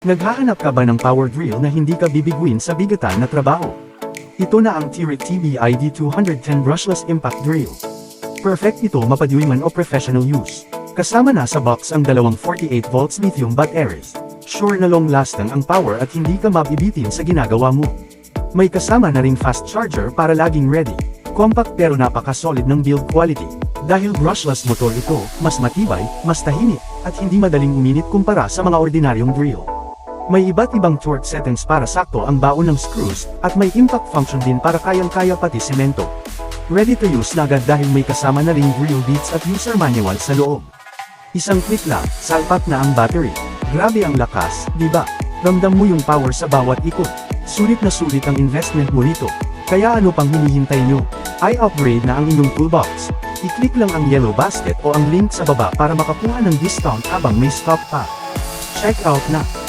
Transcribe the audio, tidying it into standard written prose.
Naghahanap ka ba ng power drill na hindi ka bibiguin sa bigatan na trabaho? Ito na ang Tirik TBID 210 Brushless Impact Drill. Perfect ito mapaduyman o professional use. Kasama na sa box ang dalawang 48 volts lithium batteries. Sure na long-lasting ang power at hindi ka mabibitin sa ginagawa mo. May kasama na ring fast charger para laging ready. Compact pero napaka-solid ng build quality. Dahil brushless motor ito, mas matibay, mas tahimik, at hindi madaling uminit kumpara sa mga ordinaryong drill. May iba't ibang torque settings para sakto ang baon ng screws, at may impact function din para kayang-kaya pati semento. Ready to use na agad dahil may kasama na ring drill bits at user manual sa loob. Isang click lang, salpak na ang battery. Grabe ang lakas, di ba? Ramdam mo yung power sa bawat ikot. Sulit na sulit ang investment mo rito. Kaya ano pang hinihintay nyo? I-upgrade na ang inyong toolbox. I-click lang ang yellow basket o ang link sa baba para makakuha ng discount habang may stock pa. Check out na!